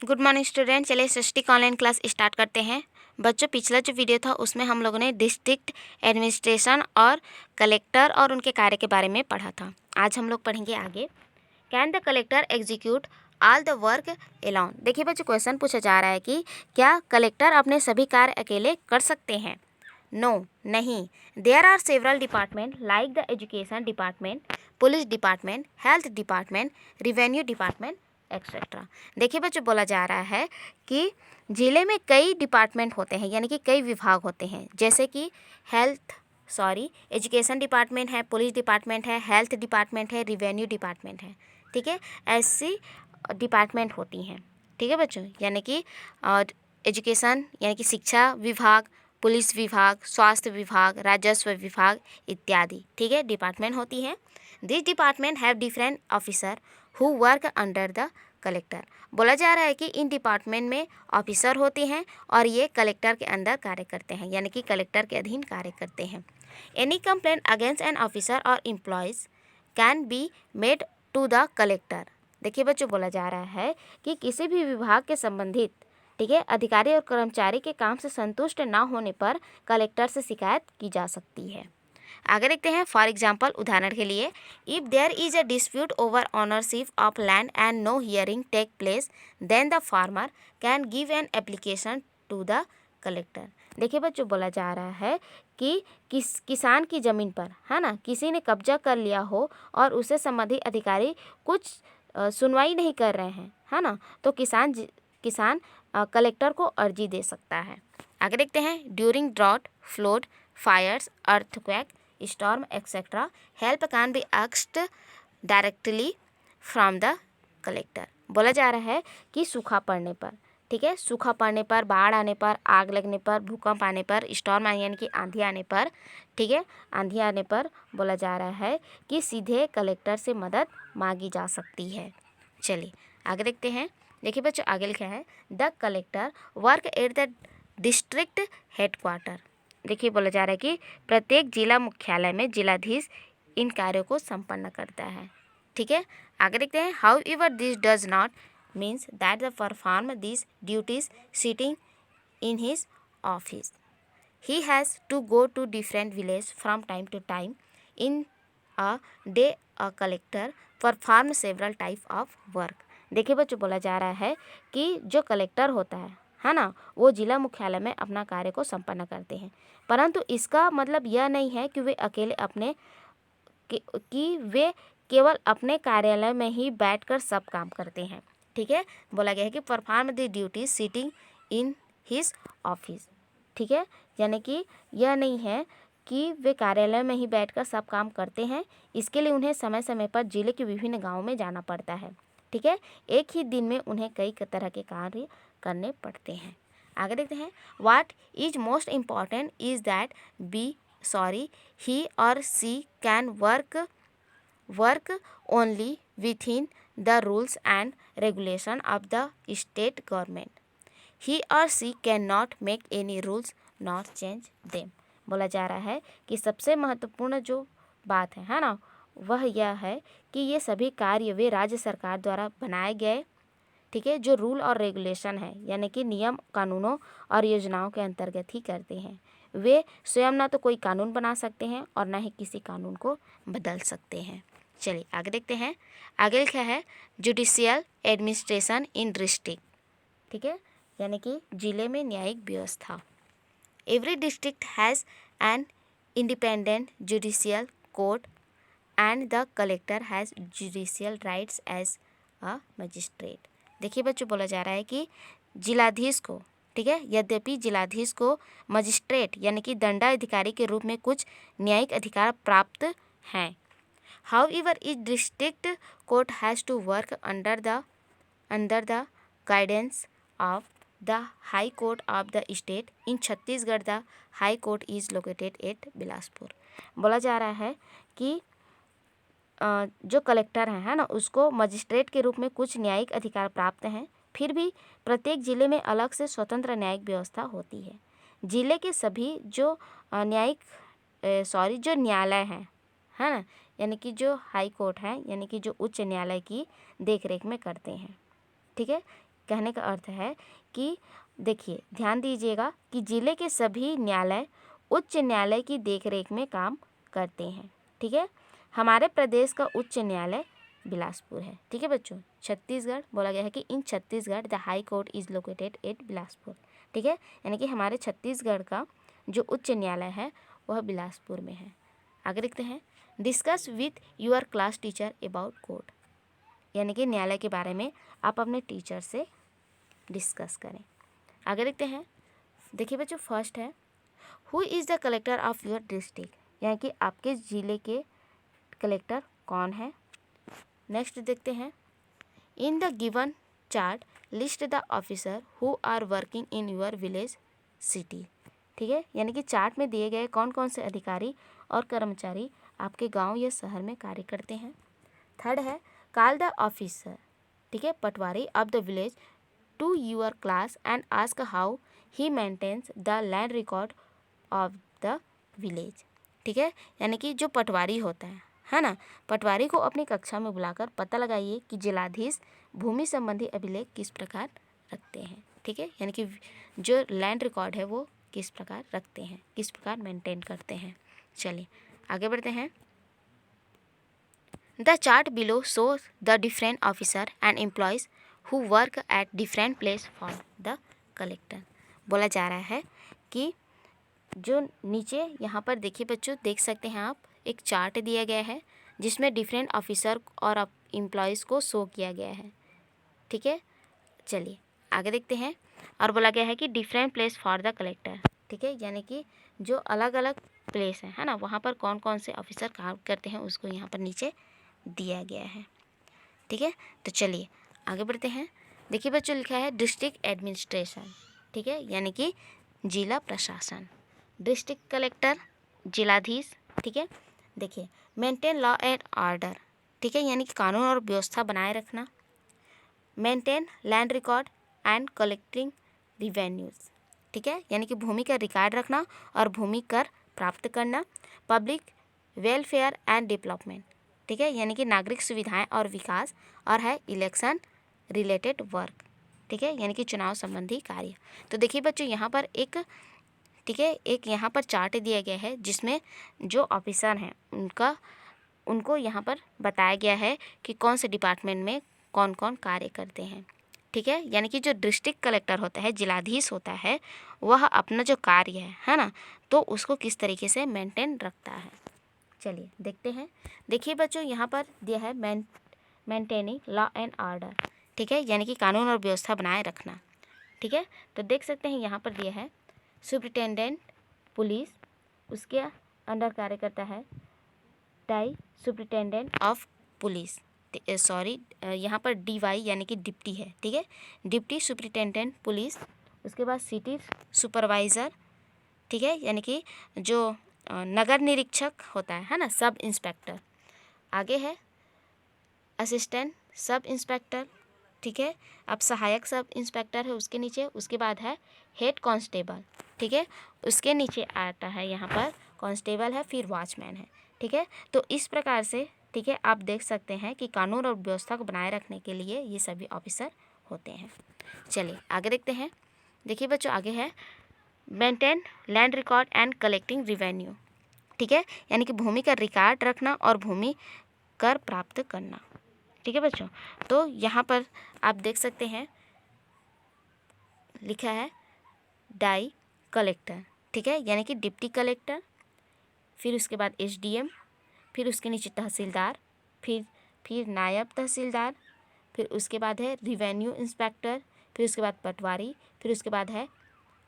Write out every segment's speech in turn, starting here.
Good morning student. चलिए सृष्टिक online class start करते हैं। बच्चों, पिछला जो वीडियो था उसमें हम लोगों ने डिस्ट्रिक्ट एडमिनिस्ट्रेशन और कलेक्टर और उनके कार्य के बारे में पढ़ा था। आज हम लोग पढ़ेंगे आगे। Can the collector execute all the work alone. देखिए बच्चों, क्वेश्चन पूछा जा रहा है कि क्या कलेक्टर अपने सभी कार्य अकेले कर सकते हैं। नो, नहीं। There are several department like the education department, police department, health department, revenue department etcetera. देखिए बच्चों, बोला जा रहा है कि ज़िले में कई डिपार्टमेंट होते हैं, यानी कि कई विभाग होते हैं, जैसे कि एजुकेशन डिपार्टमेंट है, पुलिस डिपार्टमेंट है, हेल्थ डिपार्टमेंट है, रिवेन्यू डिपार्टमेंट है। ठीक है, ऐसी डिपार्टमेंट होती हैं। ठीक है बच्चों, यानी कि एजुकेशन यानी कि शिक्षा विभाग, पुलिस विभाग, स्वास्थ्य विभाग, राजस्व विभाग इत्यादि। ठीक है, डिपार्टमेंट होती है। This department have different officer who work under the collector. बोला जा रहा है कि इन डिपार्टमेंट में ऑफिसर होते हैं और ये कलेक्टर के अंदर कार्य करते हैं, यानी कि कलेक्टर के अधीन कार्य करते हैं। Any complaint against an officer और employees can be made to the collector. देखिए बच्चों, बोला जा रहा है कि किसी भी विभाग के संबंधित, ठीक है, अधिकारी और कर्मचारी के काम से संतुष्ट ना होने पर कलेक्टर से शिकायत की जा सकती है। आगे देखते हैं। फॉर एग्जाम्पल, उदाहरण के लिए, if there is a dispute over ownership of land and no hearing take place, then the farmer can give an application to the collector. देखिए बच्चों, बोला जा रहा है कि किसान की ज़मीन पर, है ना, किसी ने कब्जा कर लिया हो और उससे संबंधित अधिकारी कुछ सुनवाई नहीं कर रहे हैं, है ना, तो किसान कलेक्टर को अर्जी दे सकता है। आगे देखते हैं। During drought, flood, fires, earthquake, storm etcetera, help can be asked directly from the collector. बोला जा रहा है कि सूखा पड़ने पर, ठीक है, सूखा पड़ने पर, बाढ़ आने पर, आग लगने पर, भूकंप आने पर, स्टॉर्म यानी कि आंधी आने पर, ठीक है, आंधी आने पर बोला जा रहा है कि सीधे कलेक्टर से मदद मांगी जा सकती है। चलिए आगे देखते हैं। देखिए बच्चों, आगे लिखा है the collector work at the district headquarter. देखिए, बोला जा रहा है कि प्रत्येक जिला मुख्यालय में जिलाधीश इन कार्यों को संपन्न करता है। ठीक है, आगे देखते हैं। How ever this does not means that the perform this duties sitting in his office. He has to go to different villages from time to time. In a day, a collector performs several type of work. देखिए बच्चों, बोला जा रहा है कि जो collector होता है ना, वो जिला मुख्यालय में अपना कार्य को संपन्न करते हैं, परंतु इसका मतलब यह नहीं है कि वे अकेले कि वे केवल अपने कार्यालय में ही बैठकर सब काम करते हैं। ठीक है, बोला गया है कि perform the duty sitting in his office. ठीक है, यानी कि यह नहीं है कि वे कार्यालय में ही बैठकर सब काम करते हैं, इसके लिए उन्हें समय समय पर जिले के विभिन्न गांवों में जाना पड़ता है। ठीक है, एक ही दिन में उन्हें कई तरह के कार्य करने पड़ते हैं। आगे देखते हैं। What is most important is that he और she can work only within the rules and regulation of the state government. He और she can not make any rules not change them. बोला जा रहा है कि सबसे महत्वपूर्ण जो बात है ना, वह यह है कि ये सभी कार्य वे राज्य सरकार द्वारा बनाए गए, ठीक है, जो रूल और रेगुलेशन है, यानी कि नियम कानूनों और योजनाओं के अंतर्गत ही करते हैं। वे स्वयं ना तो कोई कानून बना सकते हैं और ना ही किसी कानून को बदल सकते हैं। चलिए आगे देखते हैं। आगे लिखा है जुडिशियल एडमिनिस्ट्रेशन इन डिस्ट्रिक्ट। ठीक है, यानी कि जिले में न्यायिक व्यवस्था। Every district has an independent judicial court and the collector has judicial rights as a magistrate. देखिए बच्चों, बोला जा रहा है कि जिलाधीश को, ठीक है, यद्यपि जिलाधीश को मजिस्ट्रेट यानी कि दंडाधिकारी के रूप में कुछ न्यायिक अधिकार प्राप्त हैं। However each district court has to work under the guidance of the high court of the state. In Chhattisgarh the high court is located at Bilaspur. बोला जा रहा है कि जो कलेक्टर है ना, उसको मजिस्ट्रेट के रूप में कुछ न्यायिक अधिकार प्राप्त हैं, फिर भी प्रत्येक जिले में अलग से स्वतंत्र न्यायिक व्यवस्था होती है। जिले के सभी जो जो न्यायालय हैं, है ना, यानी कि जो हाई कोर्ट है, यानी कि जो उच्च न्यायालय की देखरेख में करते हैं। ठीक है, कहने का अर्थ है कि देखिए ध्यान दीजिएगा कि जिले के सभी न्यायालय उच्च न्यायालय की देखरेख में काम करते हैं। ठीक है, हमारे प्रदेश का उच्च न्यायालय बिलासपुर है। ठीक है बच्चों, छत्तीसगढ़ बोला गया है कि in Chhattisgarh the high court is located at Bilaspur. ठीक है, यानी कि हमारे छत्तीसगढ़ का जो उच्च न्यायालय है वह बिलासपुर में है। आगे देखते हैं, discuss with your class teacher about court, यानी कि न्यायालय के बारे में आप अपने टीचर से डिस्कस करें। आगे देखते हैं, देखिए बच्चों फर्स्ट है who is the collector of your district, यानी कि आपके ज़िले के कलेक्टर कौन है। नेक्स्ट देखते हैं, in the given chart list the officer who are working in your village city. ठीक है, यानी कि चार्ट में दिए गए कौन कौन से अधिकारी और कर्मचारी आपके गांव या शहर में कार्य करते हैं। थर्ड है कॉल द ऑफिसर, ठीक है, patwari of the village to your class and ask how he maintains the land record of the village. ठीक है, यानी कि जो पटवारी होता है ना, पटवारी को अपनी कक्षा में बुलाकर पता लगाइए कि जिलाधीश भूमि संबंधी अभिलेख किस प्रकार रखते हैं। ठीक है, यानी कि जो लैंड रिकॉर्ड है वो किस प्रकार रखते हैं, किस प्रकार मेंटेन करते हैं। चलिए आगे बढ़ते हैं। The chart below show the different officer and employees who work at different place for the collector. बोला जा रहा है कि जो नीचे यहाँ पर देखिए बच्चों, देख सकते हैं आप, एक चार्ट दिया गया है जिसमें डिफरेंट ऑफिसर और एम्प्लॉयज़ को शो किया गया है। ठीक है, चलिए आगे देखते हैं। और बोला गया है कि different place for the collector. ठीक है, यानी कि जो अलग अलग प्लेस है ना, वहाँ पर कौन कौन से ऑफिसर काम करते हैं उसको यहाँ पर नीचे दिया गया है। ठीक है, तो चलिए आगे बढ़ते हैं। देखिए बच्चों लिखा है डिस्ट्रिक्ट एडमिनिस्ट्रेशन। ठीक है, यानी कि जिला प्रशासन। डिस्ट्रिक्ट कलेक्टर जिलाधीश। ठीक है, देखिए मेंटेन लॉ एंड ऑर्डर। ठीक है, यानी कि कानून और व्यवस्था बनाए रखना। Maintain land record and collecting revenues. ठीक है, यानी कि भूमि का रिकॉर्ड रखना और भूमि कर प्राप्त करना। Public welfare and development. ठीक है, यानी कि नागरिक सुविधाएं और विकास। और है इलेक्शन रिलेटेड वर्क। ठीक है, यानी कि चुनाव संबंधी कार्य। तो देखिए बच्चों यहाँ पर एक, ठीक है, एक यहाँ पर चार्ट दिया गया है जिसमें जो ऑफिसर हैं उनको यहाँ पर बताया गया है कि कौन से डिपार्टमेंट में कौन कौन कार्य करते हैं। ठीक है, यानी कि जो डिस्ट्रिक्ट कलेक्टर होता है, जिलाधीश होता है, वह अपना जो कार्य है ना, तो उसको किस तरीके से मेंटेन रखता है। चलिए देखते हैं। देखिए बच्चों यहाँ पर दिया है मेंटेनिंग लॉ एंड ऑर्डर। ठीक है, यानी कि कानून और व्यवस्था बनाए रखना। ठीक है, तो देख सकते हैं यहाँ पर दिया है सुप्रिटेंडेंट पुलिस, उसके अंडर कार्य करता है DY superintendent of police, sorry यहाँ पर DY यानी कि डिप्टी है। ठीक है, डिप्टी सुप्रिटेंडेंट पुलिस। उसके बाद सिटी सुपरवाइज़र। ठीक है, यानी कि जो नगर निरीक्षक होता है ना, सब इंस्पेक्टर। आगे है असिस्टेंट सब इंस्पेक्टर। ठीक है, अब सहायक सब इंस्पेक्टर है उसके नीचे। उसके बाद है हेड कांस्टेबल। ठीक है, उसके नीचे आता है यहाँ पर कांस्टेबल है, फिर वॉचमैन है। ठीक है, तो इस प्रकार से, ठीक है, आप देख सकते हैं कि कानून और व्यवस्था को बनाए रखने के लिए ये सभी ऑफिसर होते हैं। चलिए आगे देखते हैं। देखिए बच्चों आगे है maintain land record and collecting revenue. ठीक है, यानी कि भूमि का रिकॉर्ड रखना और भूमि कर प्राप्त करना। ठीक है बच्चों, तो यहाँ पर आप देख सकते हैं लिखा है डाई कलेक्टर। ठीक है, यानी कि डिप्टी कलेक्टर, फिर उसके बाद SDM, फिर उसके नीचे तहसीलदार, फिर नायब तहसीलदार, फिर उसके बाद है रिवेन्यू इंस्पेक्टर, फिर उसके बाद पटवारी, फिर उसके बाद है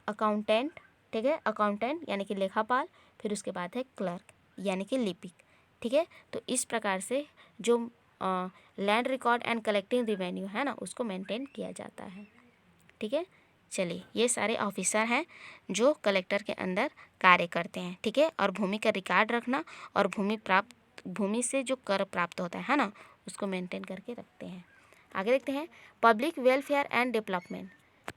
अकाउंटेंट। ठीक है, अकाउंटेंट यानी कि लेखापाल, फिर उसके बाद है क्लर्क यानी कि लिपिक। ठीक है, तो इस प्रकार से जो land record and collecting revenue है ना, उसको मेंटेन किया जाता है। ठीक है, चलिए ये सारे ऑफिसर हैं जो कलेक्टर के अंदर कार्य करते हैं। ठीक है, और भूमि का रिकॉर्ड रखना और भूमि से जो कर प्राप्त होता है ना, उसको मेंटेन करके रखते हैं। आगे देखते हैं पब्लिक वेलफेयर एंड डेवलपमेंट।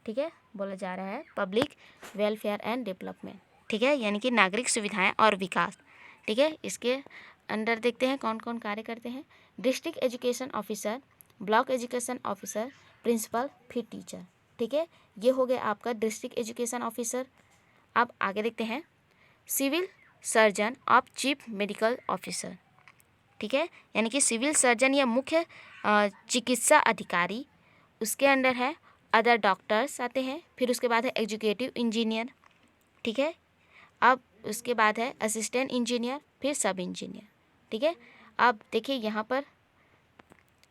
ठीक है, बोला जा रहा है पब्लिक वेलफेयर एंड डेवलपमेंट। ठीक है, यानी कि नागरिक सुविधाएं और विकास। ठीक है, इसके अंडर देखते हैं कौन कौन कार्य करते हैं। District education officer, block education officer, principal फिर टीचर। ठीक है, ये हो गया आपका डिस्ट्रिक्ट एजुकेशन ऑफिसर। अब आगे देखते हैं civil surgeon of chief medical officer. ठीक है, यानी कि सिविल सर्जन या मुख्य चिकित्सा अधिकारी, उसके अंडर है अदर डॉक्टर्स आते हैं, फिर उसके बाद है एग्जीक्यूटिव इंजीनियर। ठीक है, अब उसके बाद है असिस्टेंट इंजीनियर, फिर सब इंजीनियर। ठीक है, अब देखिए यहाँ पर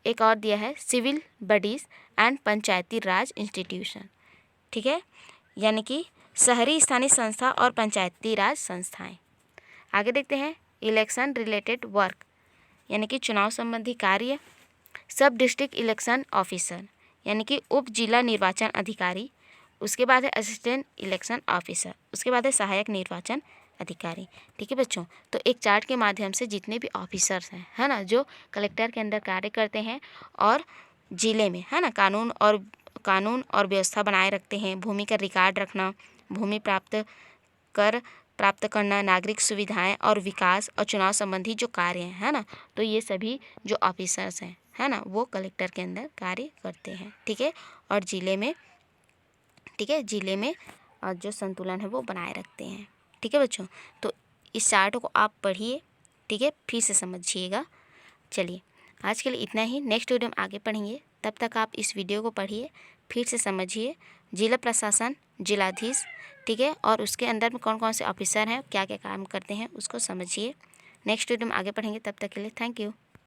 एक और दिया है civil bodies and Panchayati Raj institution. ठीक है, यानी कि शहरी स्थानीय संस्था और पंचायती राज संस्थाएं। आगे देखते हैं इलेक्शन रिलेटेड वर्क, यानी कि चुनाव संबंधी कार्य। सब डिस्ट्रिक्ट इलेक्शन ऑफिसर, यानी कि उप जिला निर्वाचन अधिकारी। उसके बाद है असिस्टेंट इलेक्शन ऑफिसर, उसके बाद है सहायक निर्वाचन अधिकारी। ठीक है बच्चों, तो एक चार्ट के माध्यम से जितने भी ऑफिसर्स हैं, है ना, जो कलेक्टर के अंदर कार्य करते हैं और ज़िले में, है ना, कानून और व्यवस्था बनाए रखते हैं, भूमि का रिकॉर्ड रखना, भूमि प्राप्त करना, नागरिक सुविधाएं और विकास और चुनाव संबंधी जो कार्य हैं, है ना, तो ये सभी जो ऑफिसर्स हैं, है ना, वो कलेक्टर के अंदर कार्य करते हैं। ठीक है, और ज़िले में, ठीक है, ज़िले में जो संतुलन है वो बनाए रखते हैं। ठीक है बच्चों, तो इस चार्ट को आप पढ़िए, ठीक है, फिर से समझिएगा। चलिए आज के लिए इतना ही, नेक्स्ट वीडियो में आगे पढ़ेंगे। तब तक आप इस वीडियो को पढ़िए, फिर से समझिए, जिला प्रशासन, जिलाधीश, ठीक है, और उसके अंदर में कौन कौन से ऑफिसर हैं, क्या क्या काम करते हैं, उसको समझिए। नेक्स्ट वीडियो में आगे पढ़ेंगे, तब तक के लिए थैंक यू।